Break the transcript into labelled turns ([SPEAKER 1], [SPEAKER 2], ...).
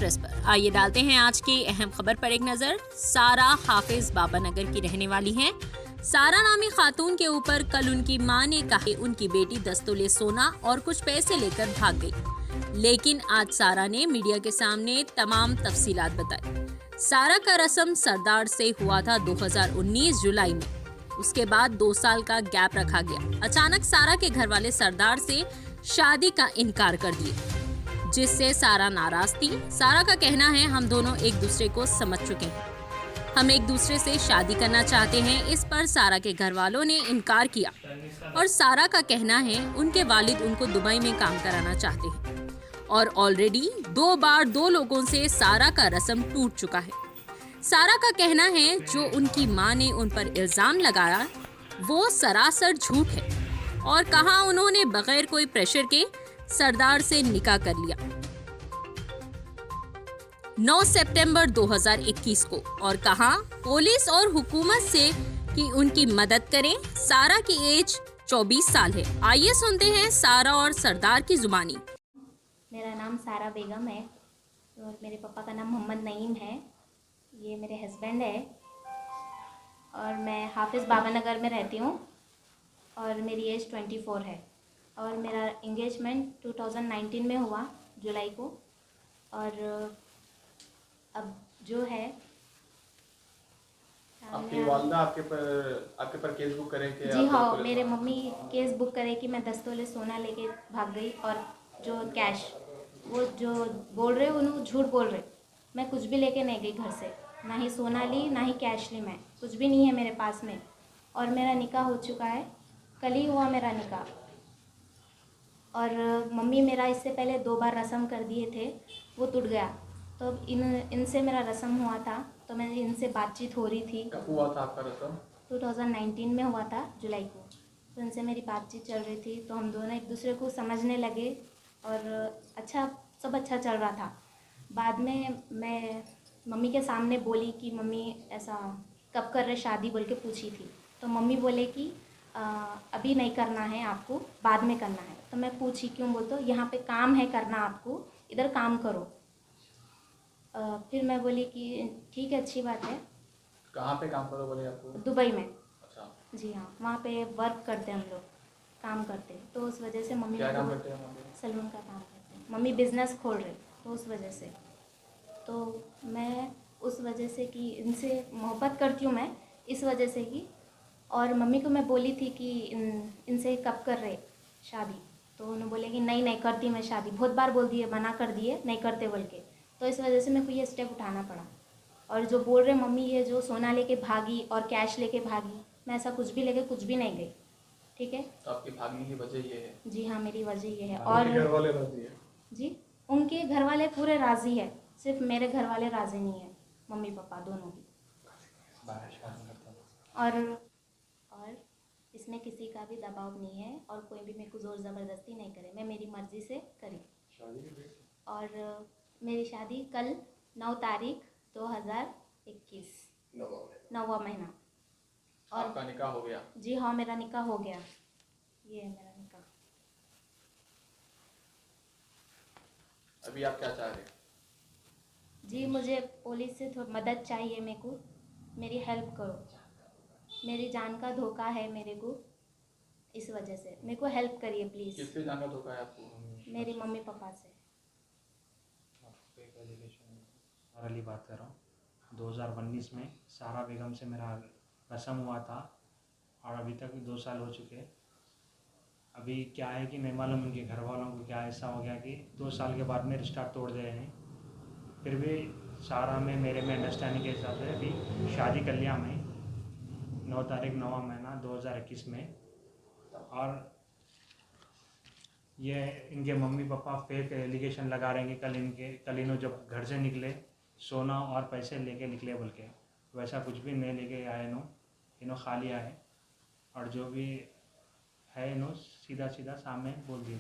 [SPEAKER 1] Express पर आइए डालते हैं आज की अहम खबर पर एक नजर। सारा हाफिज बाबानगर की रहने वाली हैं। सारा नामी खातून के ऊपर कल उनकी मां ने कहा कि उनकी बेटी 10 तोले सोना और कुछ पैसे लेकर भाग गई, लेकिन आज सारा ने मीडिया के सामने तमाम तफसीलात बताई। सारा का रस्म सरदार से हुआ था 2019 जुलाई में। उसके बाद 2 साल का गैप रखा गया। अचानक सारा के घर वाले सरदार से शादी का इनकार कर दिए, जिससे सारा नाराज थी। सारा का कहना है, हम दोनों एक दूसरे को समझ चुके हैं, हम एक दूसरे से शादी करना चाहते हैं। इस पर सारा के घर वालों ने इनकार किया और सारा का कहना है उनके वालिद उनको दुबई में काम कराना चाहते हैं और ऑलरेडी 2 बार 2 लोगों से सारा का रस्म टूट चुका है। सारा का कहना है जो उनकी मां ने उन पर इल्जाम लगाया वो सरासर झूठ है और कहा उन्होंने बगैर कोई प्रेशर के सरदार से निकाह कर लिया 9 सितंबर 2021 को और कहा पुलिस और हुकूमत से कि उनकी मदद करें। सारा की एज 24 साल है। आइए सुनते हैं सारा और सरदार की जुबानी।
[SPEAKER 2] मेरा नाम सारा बेगम है और मेरे पापा का नाम मोहम्मद नईम है। ये मेरे हस्बैंड है और मैं हाफिज़ बाबानगर में रहती हूँ और मेरी एज 24 है और मेरा एंगेजमेंट 2019 में हुआ जुलाई को। और अब जो है
[SPEAKER 3] आपकी वालदा आपके पर केस बुक करें कि
[SPEAKER 2] जी हाँ, मेरे मम्मी केस बुक करे कि मैं 10 तोले सोना लेके भाग गई और जो कैश वो जो बोल रहे उन्होंने झूठ बोल रहे। मैं कुछ भी लेके नहीं गई घर से, ना ही सोना ली ना ही कैश ली, मैं कुछ भी नहीं है मेरे पास में। और मेरा निकाह हो चुका है, कल ही हुआ मेरा निकाह। और मम्मी मेरा इससे पहले 2 बार रस्म कर दिए थे, वो टूट गया। तो इनसे मेरा रस्म हुआ था, तो मेरी इनसे बातचीत हो रही थी।
[SPEAKER 3] कब हुआ था आपका रस्म?
[SPEAKER 2] 2019 में हुआ था जुलाई को। तो इनसे मेरी बातचीत चल रही थी, तो हम दोनों एक दूसरे को समझने लगे और सब अच्छा चल रहा था। बाद में मैं मम्मी के सामने बोली कि मम्मी ऐसा कब कर रहे शादी बोल के पूछी थी। तो मम्मी बोले कि अभी नहीं करना है आपको, बाद में करना है। तो मैं पूछी क्यों, बोल तो यहाँ पे काम है करना, आपको इधर काम करो। फिर मैं बोली कि ठीक है, अच्छी बात है।
[SPEAKER 3] कहाँ पे काम करो बोले आपको?
[SPEAKER 2] दुबई में।
[SPEAKER 3] अच्छा।
[SPEAKER 2] जी हाँ, वहाँ पे वर्क करते हम लोग, काम करते। तो उस वजह से मम्मी
[SPEAKER 3] क्या काम करते हैं?
[SPEAKER 2] सैलून का काम करते हैं। मम्मी बिजनेस खोल रहे, तो उस वजह से तो मैं उस वजह से कि इनसे मोहब्बत करती हूँ मैं, इस वजह से कि। और मम्मी को मैं बोली थी कि इनसे कब कर रहे शादी, तो उन्होंने बोले कि नहीं नहीं करती मैं शादी। बहुत बार बोल दिए, मना कर दिए, नहीं करते बोल के। तो इस वजह से मेरे को ये स्टेप उठाना पड़ा। और जो बोल रहे मम्मी ये जो सोना लेके भागी और कैश लेके भागी, मैं ऐसा कुछ भी लेके कुछ भी नहीं गई। ठीक है,
[SPEAKER 3] तो आपकी भागने की वजह ये है?
[SPEAKER 2] जी हाँ, मेरी वजह ये है।
[SPEAKER 3] और घर वाले राजी है? जी,
[SPEAKER 2] उनके घर वाले पूरे राज़ी है, सिर्फ मेरे घर वाले राज़ी नहीं है, मम्मी पापा दोनों भी। और इसमें किसी का भी दबाव नहीं है और कोई भी मेरे को ज़ोर ज़बरदस्ती नहीं करे, मैं मेरी मर्ज़ी से करी। और मेरी शादी कल 9 तारीख 2021 9वां महीना। और
[SPEAKER 3] आपका निकाह हो गया?
[SPEAKER 2] जी हाँ, मेरा निकाह हो गया। ये है मेरा निकाह।
[SPEAKER 3] अभी आप क्या चाह रहे हैं?
[SPEAKER 2] जी, मुझे पुलिस से थोड़ी मदद चाहिए, मेरे को मेरी हेल्प करो। मेरी जान का धोखा है मेरे को, इस वजह से मेरे को हेल्प करिए प्लीज़।
[SPEAKER 3] किससे जान का धोखा है आपको?
[SPEAKER 2] मेरी मम्मी पापा से।
[SPEAKER 4] वाली बात कर रहा हूँ। 2019 में सारा बेगम से मेरा रस्म हुआ था और अभी तक 2 साल हो चुके। अभी क्या है कि नहीं मालूम उनके घर वालों को क्या ऐसा हो गया कि 2 साल के बाद में रिश्ता तोड़ दे रहे हैं। फिर भी सारा में मेरे में अंडरस्टैंडिंग के हिसाब से अभी शादी कर लिया मैं 9 तारीख 9वां महीना 2021 में। और ये इनके मम्मी पापा फेक एलिगेशन लगा रहे हैं कि कल इन्हों जब घर से निकले सोना और पैसे लेके निकले, बोल के वैसा कुछ भी नहीं लेके आए। इन्हों खा लिया है और जो भी है इन्हों सीधा सीधा सामने बोल दिया।